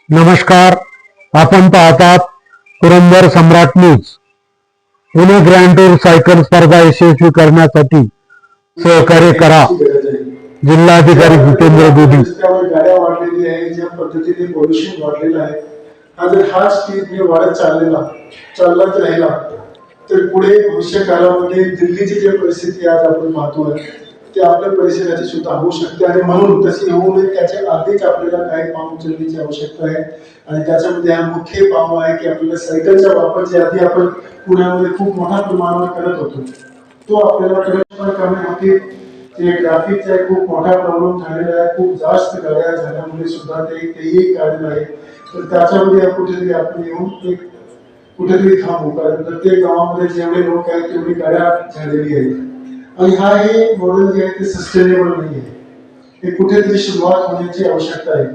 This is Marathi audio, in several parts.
नमस्कार. आपण पाहतात Purandar Samrat news. Pune grand tour cycle स्पर्धा यशस्वी करण्यासाठी सहकार्य करा. जिल्हाधिकारी जितेंद्र दुधी. गाड्या वाढलेली आहे, ज्या पद्धतीने पोल्युशन वाढलेलं आहे, हा जर हाच स्पीड वाढत चालत राहिला तर पुढे भविष्य काळामध्ये दिल्लीची जी परिस्थिती आज आपण पाहतोय ते आपल्या परिसराची सुद्धा होऊ शकते. आणि म्हणून तशी होऊ नये त्याच्या आधीच आपल्याला काही पाऊल उचलण्याची आवश्यकता आहे. आणि त्याच्यामध्ये हा मुख्य पाऊल आहे की आपल्याला सायकलचा वापर जे आधी आपण पुण्यामध्ये खूप मोठ्या प्रमाणावर करत होतो तो आपल्याला करण्यासाठी ट्रॅफिकचा खूप मोठा प्रॉब्लेम झालेला आहे. खूप जास्त गाड्या झाल्यामुळे सुद्धा तेही कारण आहे. तर त्याच्यामध्ये कुठेतरी आपण येऊन कुठेतरी थांबू, कारण प्रत्येक गावामध्ये जेवढे लोक आहेत तेवढी गाड्या झालेली आहेत. आणि हा हे मॉडेल जे आहे ते सस्टेनेबल नाही आहे. हे कुठेतरी सुरुवात होण्याची आवश्यकता आहे.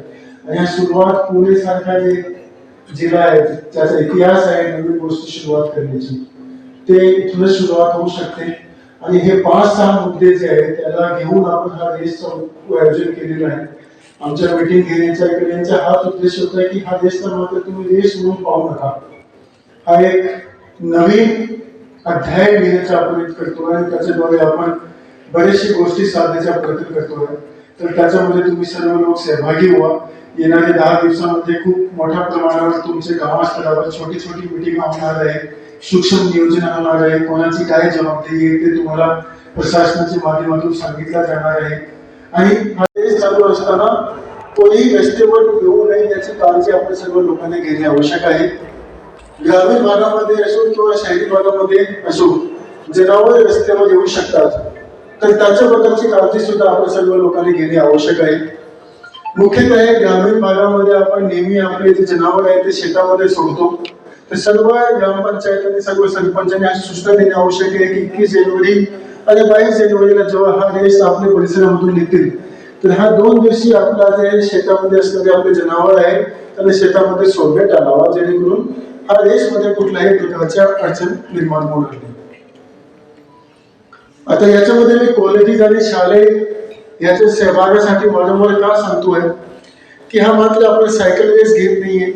आणि हा सुरुवात पुणे सारखा जे जिल्हा आहे त्याचा इतिहास आहे नवीन गोष्टी सुरुवात करण्याची, ते इथूनच सुरुवात होऊ शकते. आणि हे 5-6 मुद्दे जे आहेत त्याला घेऊन आपण हा रेसचं आयोजन केलेलं आहे. आमच्या मीटिंग घेण्याचा हाच उद्देश होता की हा रेस तर मात्र तुम्ही रेस म्हणून पाहू नका, हा एक नवीन अध्याय लिहिण्याचा प्रयत्न करतोय आणि त्याच्याद्वारे आपण बरेचशा गोष्टी साधण्याचा प्रयत्न करतोय. तर त्याच्यामध्ये तुम्ही सर्व लोक सहभागी व्हा. येणाऱ्या 10 दिवसामध्ये खूप मोठ्या प्रमाणावर तुमचे गावास्तरावर छोटी छोटी मीटिंग होणार आहे, सूक्ष्म नियोजन होणार आहे, कोणाची काय जबाबदारी आहे ते तुम्हाला प्रशासनाच्या माध्यमातून सांगितलं जाणार आहे. आणि हा रेस चालू असताना कोणीही रस्त्यावर येऊ नये याची काळजी आपण सर्व लोकांनी घेणे आवश्यक आहे. ग्रामीण भागामध्ये असो किंवा शहरी भागामध्ये असो जनावर रस्त्यावर येऊ शकतात, तर त्याच्या प्रकारची काळजी सुद्धा आपण सर्व लोकांनी घेणे आवश्यक आहे. मुख्यतः ग्रामीण भागामध्ये आपण नेहमी आपले जे जनावर आहे ते शेतामध्ये सोडतो. तर सर्व ग्रामपंचायत आणि सर्व सरपंचांनी अशी सूचना देणे आवश्यक आहे की 21 जानेवारी आणि 22 जानेवारीला जेव्हा हा रेस आपल्या परिसरामधून निघतील तर हा 2 दिवशी आपला जे शेतामध्ये असणारे आपले जनावर आहे त्यांना शेतामध्ये सोडण्यात आलावा, जेणेकरून हा रेस मध्ये कुठल्याही प्रकारच्या अडचण निर्माण होणार नाही. आता याच्यामध्ये मी कॉलेजेस आणि शाळे याच्या सहभागासाठी वारंवार का सांगतोय की हा मात्र आपण सायकल रेस घेत नाहीये.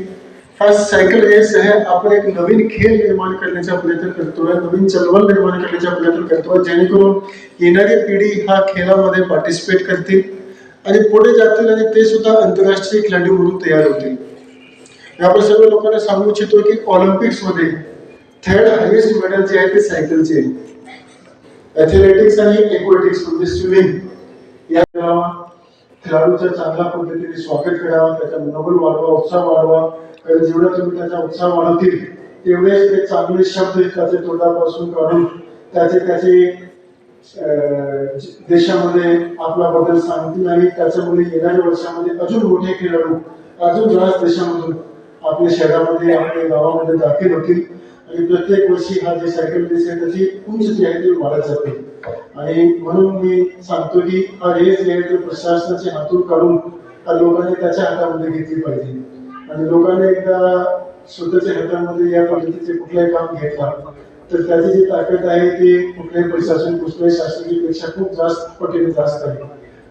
हा सायकल रेस आहे आपण एक नवीन खेळ निर्माण करण्याचा प्रयत्न करतोय, नवीन चळवळ निर्माण करण्याचा प्रयत्न करतोय, जेणेकरून येणारी पिढी हा खेळामध्ये पार्टिसिपेट करतील आणि पुढे जातील आणि ते सुद्धा आंतरराष्ट्रीय खेळाडू म्हणून तयार होतील. आपण सर्व लोकांना सांगू इच्छितो की ऑलिम्पिक्स मध्ये 3rd हायेस्ट मेडल जे आहे ते सायकलचे आहे. ॲथलेटिक्स आणि ॲक्वेटिक्स म्हणजे स्विमिंग या खेळाडूचं चांगल्या पद्धतीने स्वागत करावं, त्याचा मनोबल वाढवा, उत्साह वाढवा. कारण जेवढा तुम्ही त्याचा उत्साह वाढवतील तेवढेच ते चांगले शब्द त्याचे तोंडापासून काढून त्याचे देशामध्ये आपल्याबद्दल सांगतील आणि त्याच्यामुळे येणाऱ्या वर्षामध्ये अजून मोठे खेळाडू अजून जास्त देशामधून आपल्या शहरामध्ये आपल्या गावामध्ये दाखल होतील. आणि प्रत्येक वर्षी हा जे सायकल रेस आहे त्याची उंची जी आहे ती वाढत जाते. आणि म्हणून मी सांगतो की हा रेस जे आहे ते प्रशासनाच्या हातून काढून लोकांनी त्याच्या हातामध्ये घेतली पाहिजे. आणि लोकांनी एकदा स्वतःच्या हातामध्ये या पद्धतीचे कुठल्याही काम घेतला तर त्याची जी ताकद आहे ती कुठल्याही प्रशासन कुठल्याही शासकीयपेक्षा खूप जास्त पटीने जास्त आहे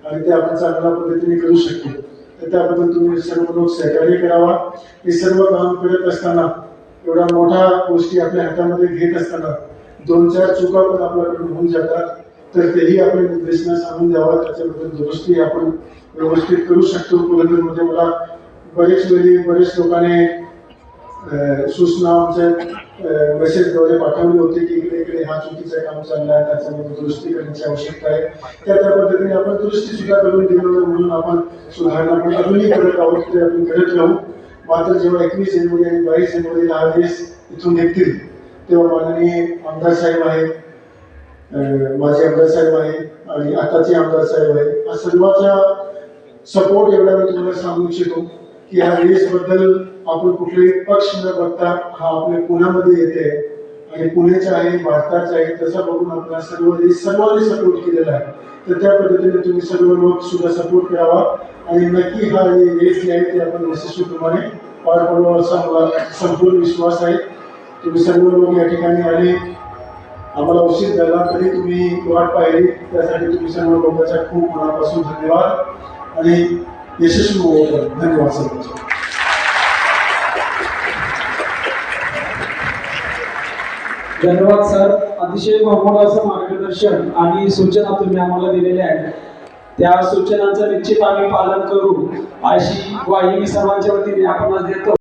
आणि ते आपण चांगल्या पद्धतीने करू शकतो. तर त्याबद्दल तुम्ही सर्व लोक सहकार्य करावा. हे सर्व काम करत असताना एवढा मोठा गोष्टी आपल्या हातामध्ये घेत असताना 2-4 चुका पण आपल्याकडून होऊन जातात, तर तेही आपल्या निर्देशना सांगून द्यावा. त्याच्याबद्दल दुरुस्ती आपण व्यवस्थित करू शकतो. पुरंदरमध्ये मला बरेच लोकांनी सूचना आमच्या मेसेजद्वारे पाठवली होती की इकडे हा चुकीचं काम चाललाय, त्याच्यामध्ये दुरुस्ती करण्याची आवश्यकता आहे. त्या पद्धतीने आपण दुरुस्ती सुद्धा करून दिली म्हणून आपण सुधारणा आपण अजूनही करत आहोत, ते आपण करत राहू. मात्र जेव्हा 21 जानेवारी आणि 22 जानेवारीला हा रेस इथून निघतील तेव्हा माननीय आमदार साहेब आहे, माजी आमदार साहेब आहे आणि आताचे आमदार साहेब आहे, या सर्वांचा सपोर्ट एवढा मी तुम्हाला सांगू इच्छितो की ह्या रेस बद्दल आपण कुठलेही पक्ष न बघता हा आपल्या पुण्यामध्ये येते आणि पुण्याचा आहे, भारताचा आहे, तसा बघून आपला सर्वांनी सपोर्ट केलेला आहे. तर त्या पद्धतीने तुम्ही सर्व लोक सुद्धा सपोर्ट करावा आणि नक्की हा रेस जे आहे ते आपण यशस्वीपणे पार पाडू असा मला संपूर्ण विश्वास आहे. तुम्ही सर्व लोक या ठिकाणी आले, आम्हाला उशीर झाला तरी तुम्ही वाट पाहिली, त्यासाठी तुम्ही सर्व लोकांचा खूप मनापासून धन्यवाद आणि यशस्वी होऊ. धन्यवाद सर्वांचे. धन्यवाद सर. अतिशय बहुमोल असं मार्गदर्शन आणि सूचना तुम्ही आम्हाला दिलेल्या आहेत. त्या सूचनांचं निश्चित आम्ही पालन करू अशी ग्वाही मी सर्वांच्या वतीने आपणास देतो.